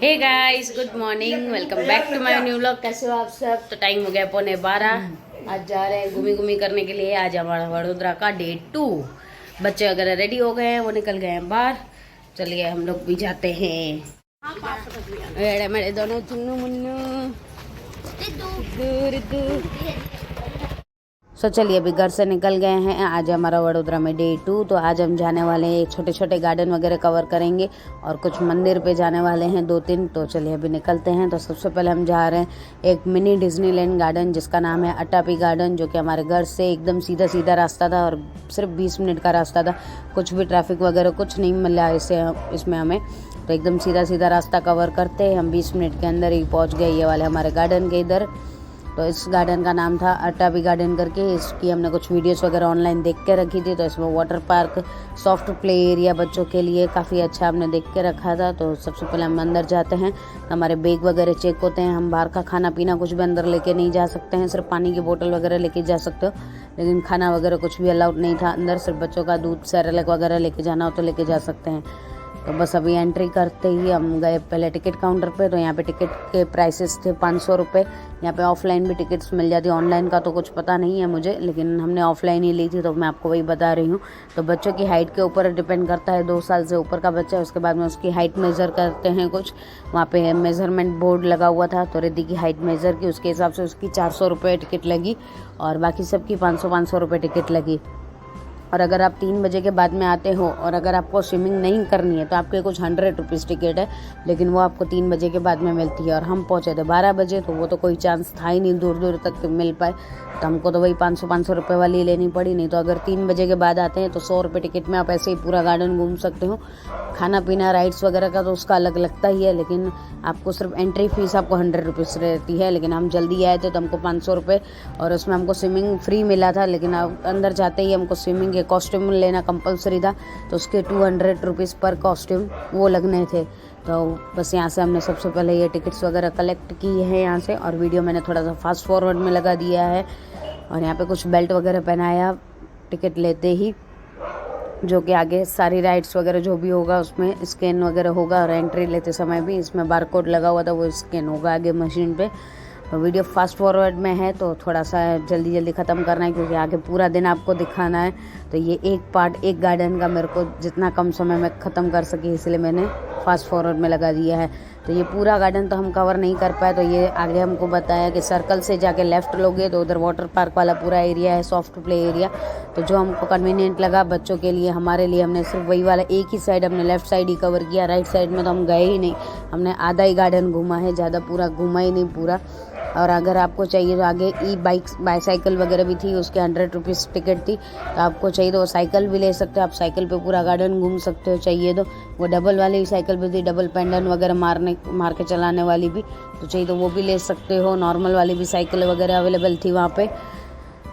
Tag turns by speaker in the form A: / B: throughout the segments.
A: Hey guys, good morning, welcome back to my new vlog. कैसे हो आप सब? तो टाइम हो गया 11:15। आज जा रहे हैं घूमी घूमी करने के लिए। आज हमारा वडोदरा का डे 2। बच्चे वगैरह रेडी हो गए हैं, वो निकल गए हैं बाहर। चलिए हम लोग भी जाते हैं। मेरे दोनों चुन्नू मुन्नू चलिए अभी घर से निकल गए हैं। आज हमारा वडोदरा में डे 2। तो आज हम जाने वाले हैं, छोटे छोटे गार्डन वगैरह कवर करेंगे और कुछ मंदिर पे जाने वाले हैं 2-3। तो चलिए अभी निकलते हैं। तो सबसे पहले हम जा रहे हैं एक मिनी डिज्नीलैंड गार्डन जिसका नाम है अटापी गार्डन, जो कि हमारे घर से एकदम सीधा सीधा रास्ता था और सिर्फ 20 मिनट का रास्ता था। कुछ भी ट्रैफिक वगैरह कुछ नहीं मिला इसमें हमें। तो एकदम सीधा सीधा रास्ता कवर करते हम 20 मिनट के अंदर ही पहुँच गए ये वाले हमारे गार्डन के इधर। तो इस गार्डन का नाम था अटापी गार्डन करके। इसकी हमने कुछ वीडियोस वगैरह ऑनलाइन देख के रखी थी। तो इसमें water park, soft play area बच्चों के लिए काफ़ी अच्छा हमने देख के रखा था। तो सबसे पहले हम अंदर जाते हैं, हमारे बैग वगैरह चेक होते हैं। हम बाहर का खाना पीना कुछ भी अंदर लेके नहीं जा सकते हैं, सिर्फ पानी की बोतल वगैरह लेके जा सकते हो, लेकिन खाना वगैरह कुछ भी अलाउड नहीं था अंदर। सिर्फ बच्चों का दूध, सेरेलैक वगैरह लेके जाना हो तो लेके जा सकते हैं। तो बस अभी एंट्री करते ही हम गए पहले टिकट काउंटर पे। तो यहाँ पे टिकट के प्राइसेस थे 500 रुपये। यहाँ पे ऑफलाइन भी टिकट्स मिल जाती है, ऑनलाइन का तो कुछ पता नहीं है मुझे, लेकिन हमने ऑफलाइन ही ली थी तो मैं आपको वही बता रही हूँ। तो बच्चों की हाइट के ऊपर डिपेंड करता है। 2 साल से ऊपर का बच्चा है, उसके बाद में उसकी हाइट मेज़र करते हैं कुछ। वहाँ पे मेज़रमेंट बोर्ड लगा हुआ था, तो रिद्धि की हाइट मेज़र की, उसके हिसाब से उसकी 400 रुपये टिकट लगी और बाकी सबकी 500 रुपये टिकट लगी। और अगर आप 3 बजे के बाद में आते हो और अगर आपको स्विमिंग नहीं करनी है तो आपके कुछ 100 रुपीज़ टिकट है, लेकिन वो आपको 3 बजे के बाद में मिलती है। और हम पहुँचे थे 12 बजे, तो वो तो कोई चांस था ही नहीं दूर दूर तक मिल पाए। तो हमको तो वही 500 रुपये वाली लेनी पड़ी। नहीं तो अगर 3 बजे के बाद आते हैं तो 100 रुपये टिकट में आप ऐसे ही पूरा गार्डन घूम सकते हो। खाना पीना, राइड्स वगैरह का तो उसका अलग लगता ही है, लेकिन आपको सिर्फ एंट्री फीस आपको 100 रुपीज़ रहती है। लेकिन हम जल्दी आए थे तो हमको 500 रुपये और उसमें हमको स्विमिंग फ्री मिला था। लेकिन अंदर जाते ही हमको स्विमिंग के कॉस्ट्यूम लेना कंपलसरी था, तो उसके 200 रुपीज़ पर कॉस्ट्यूम वो लगने थे। तो बस यहाँ से हमने सबसे पहले ये टिकट्स वगैरह कलेक्ट की है यहाँ से, और वीडियो मैंने थोड़ा सा फास्ट फॉरवर्ड में लगा दिया है। और यहाँ पे कुछ बेल्ट वगैरह पहनाया टिकट लेते ही, जो कि आगे सारी राइड्स वगैरह जो भी होगा उसमें स्कैन वगैरह होगा। और एंट्री लेते समय भी इसमें बारकोड लगा हुआ था, वो स्कैन होगा आगे मशीन पे। तो वीडियो फास्ट फॉरवर्ड में है तो थोड़ा सा जल्दी जल्दी ख़त्म करना है, क्योंकि आगे पूरा दिन आपको दिखाना है। तो ये एक पार्ट, एक गार्डन का मेरे को जितना कम समय में ख़त्म कर सकी, इसलिए मैंने फास्ट फॉरवर्ड में लगा दिया है। तो ये पूरा गार्डन तो हम कवर नहीं कर पाए। तो ये आगे हमको बताया कि सर्कल से जाके लेफ़्ट लोगे तो उधर वाटर पार्क वाला पूरा एरिया है, सॉफ्ट प्ले एरिया। तो जो हमको कन्वीनियंट लगा बच्चों के लिए, हमारे लिए, हमने सिर्फ वही वाला एक ही साइड, हमने लेफ़्ट साइड ही कवर किया। राइट साइड में तो हम गए ही नहीं, हमने आधा ही गार्डन घूमा है, ज़्यादा पूरा घूमा ही नहीं पूरा। और अगर आपको चाहिए तो आगे बाईसाइकिल वगैरह भी थी, उसके 100 रुपीज़ टिकट थी। तो आपको चाहिए तो वो साइकिल भी ले सकते हो, आप साइकिल पे पूरा गार्डन घूम सकते हो चाहिए तो। वो डबल वाली साइकिल भी थी, डबल पेंडन वगैरह मार के चलाने वाली भी, तो चाहिए तो वो भी ले सकते हो। नॉर्मल वाली भी साइकिल वगैरह अवेलेबल थी वहाँ पे।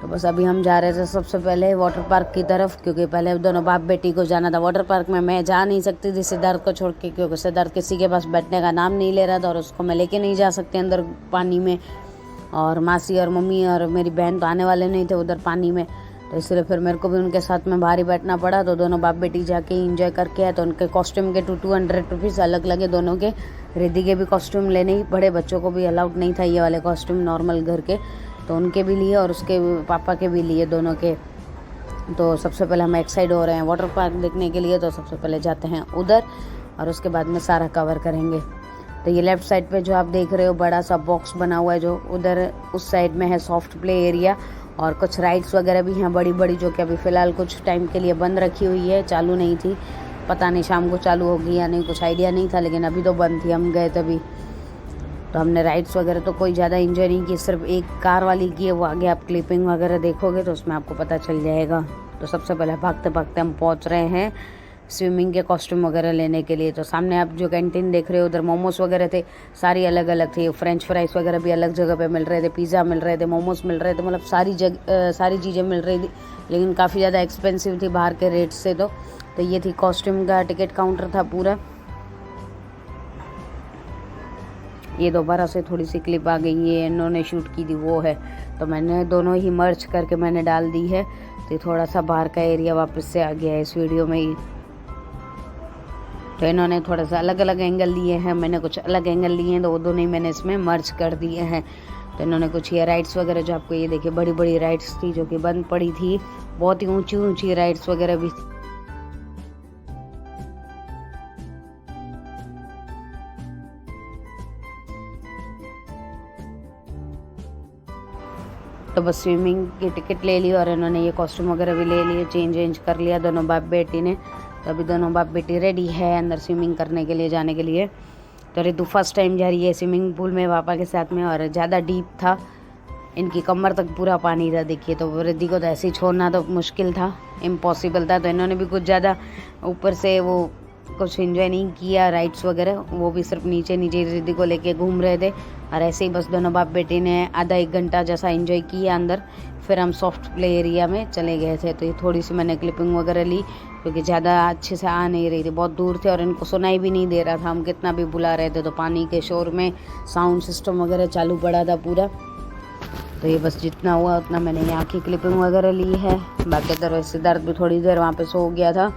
A: तो बस अभी हम जा रहे थे सबसे पहले वाटर पार्क की तरफ, क्योंकि पहले दोनों बाप बेटी को जाना था वाटर पार्क में। मैं जा नहीं सकती थी सिद्धार्थ को छोड़ के, क्योंकि सिद्धार्थ किसी के पास बैठने का नाम नहीं ले रहा था और उसको मैं लेके नहीं जा सकती अंदर पानी में। और मासी और मम्मी और मेरी बहन तो आने वाले नहीं थे उधर पानी में, तो इसलिए फिर मेरे को भी उनके साथ में बाहर ही बैठना पड़ा। तो दोनों बाप बेटी जाके इंजॉय करके आए। तो उनके कॉस्ट्यूम के 200 रुपीज़ अलग लगे दोनों के। रिद्धि के भी कॉस्ट्यूम लेने ही पड़े, बच्चों को भी अलाउड नहीं था ये वाले कॉस्ट्यूम नॉर्मल घर के, तो उनके भी लिए और उसके पापा के भी लिए, दोनों के। तो सबसे पहले हम एक्साइड हो रहे हैं वाटर पार्क देखने के लिए। तो सबसे पहले जाते हैं उधर और उसके बाद में सारा कवर करेंगे। तो ये लेफ़्ट साइड पे जो आप देख रहे हो बड़ा सा बॉक्स बना हुआ है, जो उधर उस साइड में है सॉफ्ट प्ले एरिया। और कुछ राइड्स वगैरह भी हैं बड़ी बड़ी, जो कि अभी फ़िलहाल कुछ टाइम के लिए बंद रखी हुई है, चालू नहीं थी। पता नहीं शाम को चालू होगी या नहीं, कुछ आइडिया नहीं था, लेकिन अभी तो बंद थी, हम गए तभी। तो हमने राइड्स वगैरह तो कोई ज़्यादा इंजॉय नहीं की, सिर्फ एक कार वाली की है, वो आगे आप क्लिपिंग वगैरह देखोगे तो उसमें आपको पता चल जाएगा। तो सबसे पहले भागते भागते हम पहुँच रहे हैं स्विमिंग के कॉस्ट्यूम वगैरह लेने के लिए। तो सामने आप जो कैंटीन देख रहे हो उधर मोमोज वगैरह थे, सारी अलग अलग थी। फ्रेंच फ्राइज़ वगैरह भी अलग जगह पे मिल रहे थे, पिज़्ज़ा मिल रहे थे, मोमोज मिल रहे थे, मतलब सारी चीज़ें मिल रही थी, लेकिन काफ़ी ज़्यादा एक्सपेंसिव थी बाहर के रेट से। तो ये थी कॉस्ट्यूम का टिकट काउंटर था पूरा। ये दोबारा से थोड़ी सी क्लिप आ गई, ये इन्होंने शूट की थी वो है, तो मैंने दोनों ही मर्ज करके मैंने डाल दी है। तो थोड़ा सा बाहर का एरिया वापस से आ गया है इस वीडियो में ही। तो इन्होंने थोड़ा सा अलग अलग एंगल लिए हैं, मैंने कुछ अलग एंगल लिए हैं, तो वो दोनों ही मैंने इसमें मर्ज कर दिए हैं। तो इन्होंने कुछ ये राइड्स वगैरह, जो आपको ये देखिए बड़ी बड़ी राइड्स थी जो कि बंद पड़ी थी, बहुत ही ऊंची ऊंची राइड्स वगैरह भी। तो बस स्विमिंग की टिकट ले ली और इन्होंने ये कॉस्ट्यूम वगैरह भी ले लिए, चेंज कर लिया दोनों बाप बेटी ने। तो अभी दोनों बाप बेटी रेडी है अंदर स्विमिंग करने के लिए जाने के लिए। तो रिद्धू फर्स्ट टाइम जा रही है स्विमिंग पूल में पापा के साथ में, और ज़्यादा डीप था, इनकी कमर तक पूरा पानी था देखिए। तो रिद्धि को तो ऐसे ही छोड़ना तो मुश्किल था, इम्पॉसिबल था। तो इन्होंने भी कुछ ज़्यादा ऊपर से वो कुछ इन्जॉय नहीं किया राइड्स वगैरह, वो भी सिर्फ नीचे नीचे रिद्धि को लेके घूम रहे थे। और ऐसे ही बस दोनों बाप बेटी ने आधा एक घंटा जैसा एंजॉय किया अंदर। फिर हम सॉफ्ट प्ले एरिया में चले गए थे। तो ये थोड़ी सी मैंने क्लिपिंग वगैरह ली, क्योंकि ज़्यादा अच्छे से आ नहीं रही थी, बहुत दूर थे और इनको सुनाई भी नहीं दे रहा था, हम कितना भी बुला रहे थे। तो पानी के शोर में साउंड सिस्टम वगैरह चालू पड़ा था पूरा। तो ये बस जितना हुआ उतना मैंने यहाँ की क्लिपिंग वगैरह ली है। बाकी तरह सिद्धार्थ भी थोड़ी देर वहाँ पे सो गया था।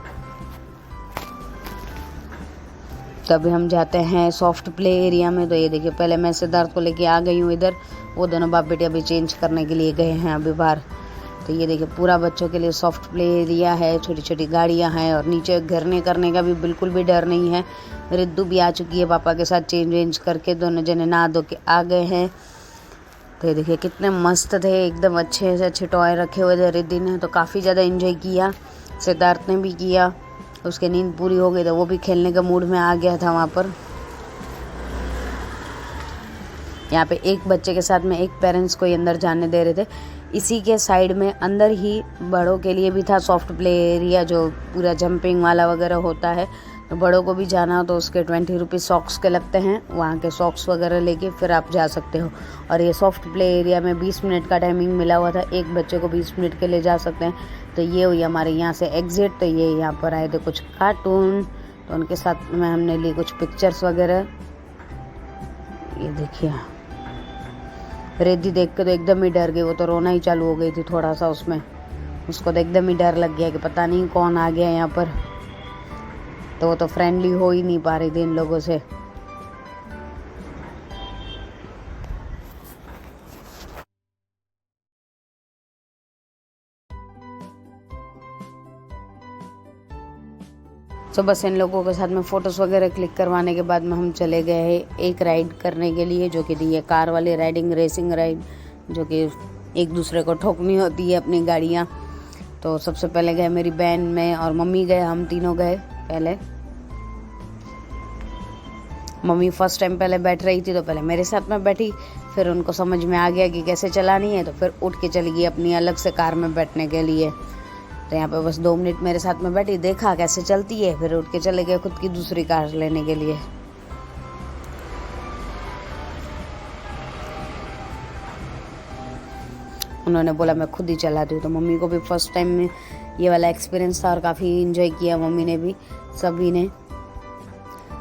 A: तभी हम जाते हैं सॉफ्ट प्ले एरिया में। तो ये देखिए पहले मैं सिद्धार्थ को लेके आ गई हूँ इधर, वो दोनों बाप बेटे अभी चेंज करने के लिए गए हैं अभी बाहर। तो ये देखिए पूरा बच्चों के लिए सॉफ्ट प्ले एरिया है, छोटी छोटी गाड़ियाँ हैं और नीचे गिरने करने का भी बिल्कुल भी डर नहीं है। रिद्धू भी आ चुकी है पापा के साथ चेंज वेंज करके, दोनों जने नहा धो के आ गए हैं। तो ये देखिए कितने मस्त थे, एकदम अच्छे से अच्छे टॉय रखे हुए थे। रिद्धि ने तो काफ़ी ज़्यादा एंजॉय किया, सिद्धार्थ ने भी किया, उसकी नींद पूरी हो गई तो वो भी खेलने के मूड में आ गया था वहाँ पर। यहाँ पे एक बच्चे के साथ में एक पेरेंट्स को ही अंदर जाने दे रहे थे। इसी के साइड में अंदर ही बड़ों के लिए भी था सॉफ्ट प्ले एरिया, जो पूरा जंपिंग वाला वगैरह होता है। तो बड़ों को भी जाना हो तो उसके 20 रुपीज़ सॉक्स के लगते हैं, वहाँ के सॉक्स वगैरह लेके फिर आप जा सकते हो। और ये सॉफ्ट प्ले एरिया में 20 मिनट का टाइमिंग मिला हुआ था, एक बच्चे को 20 मिनट के लिए जा सकते हैं। तो ये हुई हमारे यहाँ से एग्ज़िट। तो ये यहाँ पर आए थे कुछ कार्टून, तो उनके साथ में हमने ली कुछ पिक्चर्स वगैरह। ये देखिए रिद्धि देख के तो एकदम ही डर गई, वो तो रोना ही चालू हो गई थी थोड़ा सा उसमें, उसको तो एकदम ही डर लग गया कि पता नहीं कौन आ गया यहाँ पर। तो वो तो फ्रेंडली हो ही नहीं पा रही थी इन लोगों से। तो बस इन लोगों के साथ में फ़ोटोज़ वगैरह क्लिक करवाने के बाद में हम चले गए हैं एक राइड करने के लिए, जो कि थी ये कार वाली राइडिंग रेसिंग राइड, जो कि एक दूसरे को ठोकनी होती है अपनी गाड़ियाँ। तो सबसे पहले गए मेरी बहन, मैं और मम्मी गए, हम तीनों गए पहले। मम्मी फर्स्ट टाइम पहले बैठ रही थी तो पहले मेरे साथ में बैठी, फिर उनको समझ में आ गया कि कैसे चलानी है, तो फिर उठ के चली गई अपनी अलग से कार में बैठने के लिए। तो यहाँ पे बस 2 मिनट मेरे साथ में बैठी, देखा कैसे चलती है, फिर उठ के चले गए खुद की दूसरी कार लेने के लिए। उन्होंने बोला मैं खुद ही चलाती हूँ। तो मम्मी को भी फर्स्ट टाइम में ये वाला एक्सपीरियंस था और काफ़ी इन्जॉय किया मम्मी ने भी, सभी ने।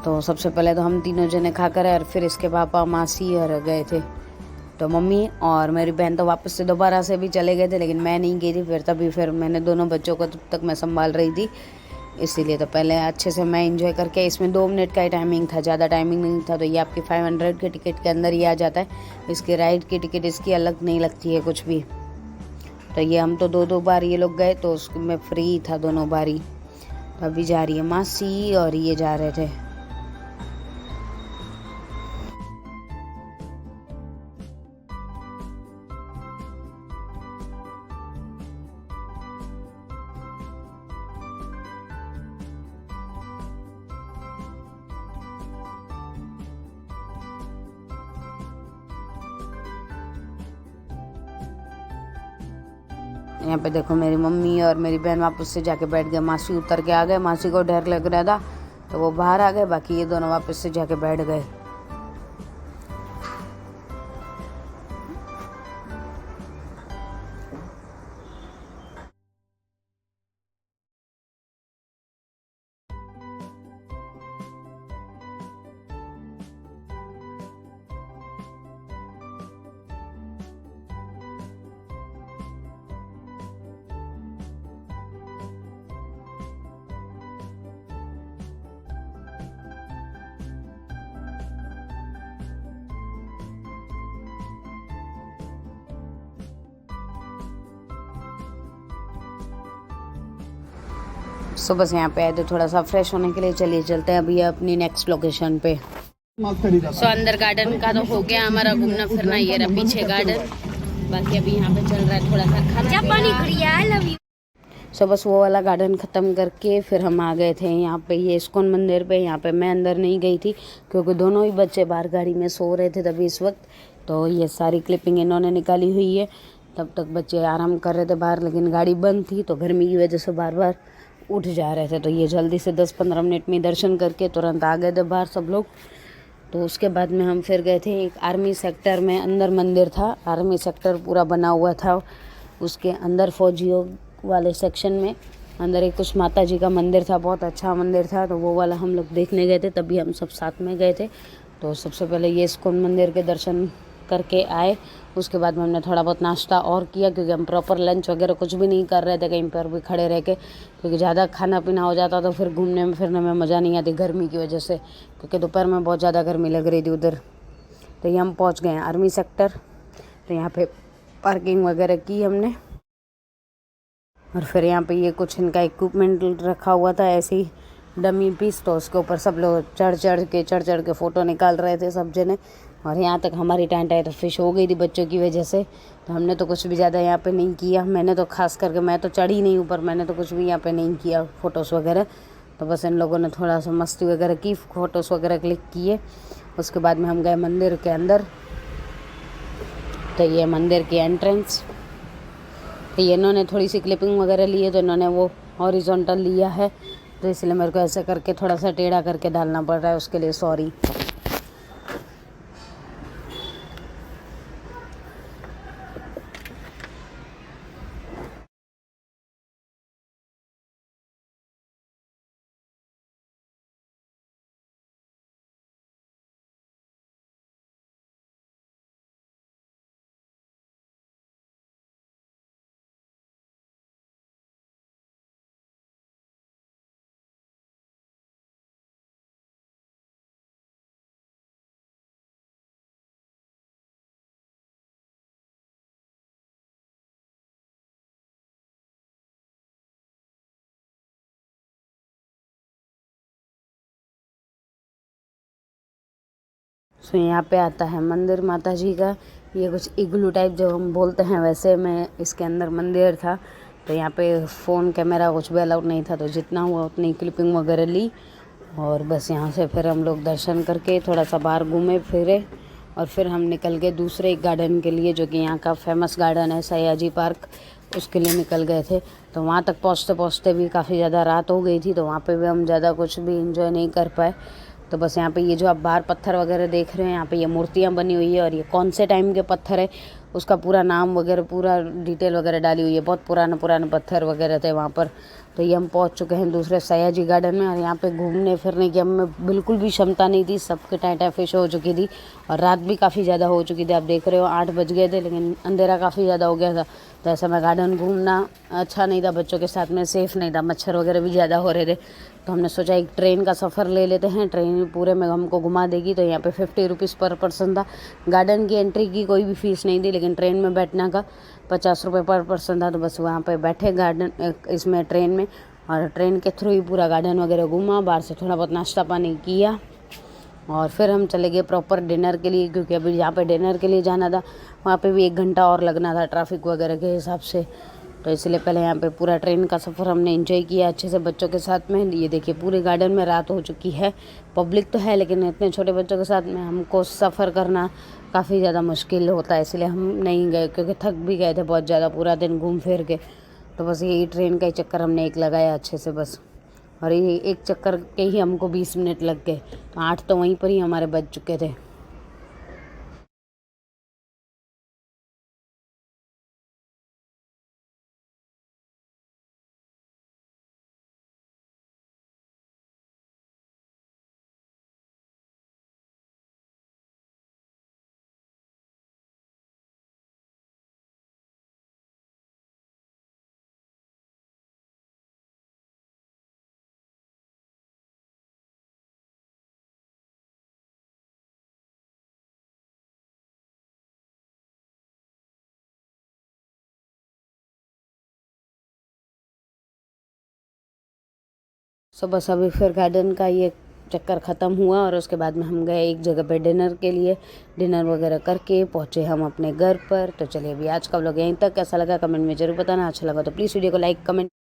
A: तो सबसे पहले तो हम तीनों जने खा कर और फिर इसके पापा मासी और गए थे। तो मम्मी और मेरी बहन तो वापस से दोबारा से भी चले गए थे, लेकिन मैं नहीं गई थी फिर मैंने दोनों बच्चों को तब तक मैं संभाल रही थी, इसीलिए तो पहले अच्छे से मैं एंजॉय करके। इसमें 2 मिनट का ही टाइमिंग था, ज़्यादा टाइमिंग नहीं था। तो ये आपकी 500 के टिकट के अंदर ही आ जाता है, इसकी राइड की टिकट इसकी अलग नहीं लगती है कुछ भी। तो ये हम तो 2-2 बार ये लोग गए, तो उसमें फ्री था दोनों बारी। तो अभी जा रही है मासी और ये जा रहे थे। यहाँ पे देखो मेरी मम्मी और मेरी बहन वापस से जाके बैठ गए, मासी उतर के आ गए, मासी को डर लग रहा था तो वो बाहर आ गए, बाकी ये दोनों वापस से जाके बैठ गए। सो बस यहाँ पे आए थे थोड़ा सा फ्रेश होने के लिए। चलिए चलते हैं अभी अपनी नेक्स्ट लोकेशन पे। सो अंदर गार्डन का तो हो गया हमारा घूमना फिरना। ये रहा पीछे गार्डन। बाकी अभी यहाँ पे चल रहा है थोड़ा सा खाना। सो बस वो वाला गार्डन ख़त्म करके फिर हम आ गए थे यहाँ पे ये इस्कॉन मंदिर पे। यहाँ पे मैं अंदर नहीं गई थी क्योंकि दोनों ही बच्चे बाहर गाड़ी में सो रहे थे तभी इस वक्त। तो ये सारी क्लिपिंग इन्होंने निकाली हुई है। तब तक बच्चे आराम कर रहे थे बाहर, लेकिन गाड़ी बंद थी तो गर्मी की वजह से बार बार उठ जा रहे थे। तो ये जल्दी से 10-15 मिनट में दर्शन करके तुरंत आ गए थे बाहर सब लोग। तो उसके बाद में हम फिर गए थे एक आर्मी सेक्टर में, अंदर मंदिर था। आर्मी सेक्टर पूरा बना हुआ था, उसके अंदर फौजियों वाले सेक्शन में अंदर एक कुछ माता जी का मंदिर था, बहुत अच्छा मंदिर था। तो वो वाला हम लोग देखने गए थे, तभी हम सब साथ में गए थे। तो सबसे पहले ये इस्कॉन मंदिर के दर्शन करके आए। उसके बाद में हमने थोड़ा बहुत नाश्ता और किया क्योंकि हम प्रॉपर लंच वगैरह कुछ भी नहीं कर रहे थे कहीं पर भी खड़े रह के, क्योंकि ज़्यादा खाना पीना हो जाता तो फिर घूमने में फिरने में मज़ा नहीं आती गर्मी की वजह से, क्योंकि दोपहर में बहुत ज़्यादा गर्मी लग रही थी उधर। तो ये हम पहुँच गए हैं आर्मी सेक्टर। तो यहाँ पे पार्किंग वगैरह की हमने, और फिर यहाँ पे ये कुछ इनका इक्विपमेंट रखा हुआ था ऐसे ही डमी पीस। तो उसके ऊपर सब लोग चढ़ चढ़ के फ़ोटो निकाल रहे थे सब जने। और यहाँ तक हमारी टाइम टाइम फिश हो गई थी बच्चों की वजह से। तो हमने तो कुछ भी ज़्यादा यहाँ पे नहीं किया। मैंने तो खास करके मैं तो चढ़ी नहीं ऊपर, मैंने तो कुछ भी यहाँ पे नहीं किया फ़ोटोज़ वगैरह। तो बस इन लोगों ने थोड़ा सा मस्ती वगैरह की, फ़ोटोज़ वगैरह क्लिक किए। उसके बाद में हम गए मंदिर के अंदर। तो ये मंदिर की एंट्रेंस। तो ये इन्होंने थोड़ी सी क्लिपिंग वगैरह ली है, तो इन्होंने वो हॉरिजॉन्टल लिया है, तो इसलिए मेरे को ऐसे करके थोड़ा सा टेढ़ा करके डालना पड़ रहा है, उसके लिए सॉरी। सो यहाँ पे आता है मंदिर माता जी का। ये कुछ इग्लू टाइप जो हम बोलते हैं वैसे में इसके अंदर मंदिर था। तो यहाँ पे फ़ोन कैमरा कुछ भी अलाउड नहीं था, तो जितना हुआ उतनी क्लिपिंग वगैरह ली। और बस यहाँ से फिर हम लोग दर्शन करके थोड़ा सा बाहर घूमे फिरे, और फिर हम निकल गए दूसरे एक गार्डन के लिए जो कि यहाँ का फेमस गार्डन है सयाजी पार्क, उसके लिए निकल गए थे। तो वहाँ तक पहुँचते पहुँचते भी काफ़ी ज़्यादा रात हो गई थी, तो वहाँ पे भी हम ज़्यादा कुछ भी इंजॉय नहीं कर पाए। तो बस यहाँ पे ये जो आप बाहर पत्थर वगैरह देख रहे हैं, यहाँ पे ये मूर्तियाँ बनी हुई है, और ये कौन से टाइम के पत्थर है उसका पूरा नाम वगैरह पूरा डिटेल वगैरह डाली हुई है। बहुत पुराने पुराने पत्थर वगैरह थे वहाँ पर। तो ये हम पहुँच चुके हैं दूसरे सयाजी गार्डन में, और यहाँ पे घूमने फिरने की हमें बिल्कुल भी क्षमता नहीं थी, सबके टाइम फिश हो चुकी थी और रात भी काफ़ी ज़्यादा हो चुकी थी। आप देख रहे हो 8 बज गए थे, लेकिन अंधेरा काफ़ी ज़्यादा हो गया था। तो ऐसा में गार्डन घूमना अच्छा नहीं था, बच्चों के साथ में सेफ़ नहीं था, मच्छर वगैरह भी ज़्यादा हो रहे थे। तो हमने सोचा एक ट्रेन का सफ़र ले लेते हैं, ट्रेन पूरे में हमको घुमा देगी। तो यहाँ पे 50 रुपीज़ पर पर्सन था। गार्डन की एंट्री की कोई भी फ़ीस नहीं थी, लेकिन ट्रेन में बैठने का 50 रुपये पर पर्सन था। तो बस वहाँ पे बैठे गार्डन इसमें ट्रेन में, और ट्रेन के थ्रू ही पूरा गार्डन वगैरह घूमा। बाहर से थोड़ा बहुत नाश्ता पानी किया, और फिर हम चले गए प्रॉपर डिनर के लिए, क्योंकि अभी जहाँ पे डिनर के लिए जाना था वहाँ पे भी 1 घंटा और लगना था ट्रैफिक वगैरह के हिसाब से। तो इसलिए पहले यहाँ पे पूरा ट्रेन का सफ़र हमने एंजॉय किया अच्छे से बच्चों के साथ में। ये देखिए पूरे गार्डन में रात हो चुकी है, पब्लिक तो है, लेकिन इतने छोटे बच्चों के साथ में हमको सफ़र करना काफ़ी ज़्यादा मुश्किल होता है, इसलिए हम नहीं गए, क्योंकि थक भी गए थे बहुत ज़्यादा पूरा दिन घूम फिर के। तो बस यही ट्रेन का ही चक्कर हमने एक लगाया अच्छे से बस, और ये एक चक्कर के ही हमको 20 मिनट लग गए। तो 8 तो वहीं पर ही हमारे बज चुके थे। सो बस अभी फिर गार्डन का ये चक्कर ख़त्म हुआ और उसके बाद में हम गए एक जगह पे डिनर के लिए। डिनर वगैरह करके पहुँचे हम अपने घर पर। तो चलिए अभी आज का व्लॉग यहीं तक। कैसा लगा कमेंट में ज़रूर बताना। अच्छा लगा तो प्लीज़ वीडियो को लाइक कमेंट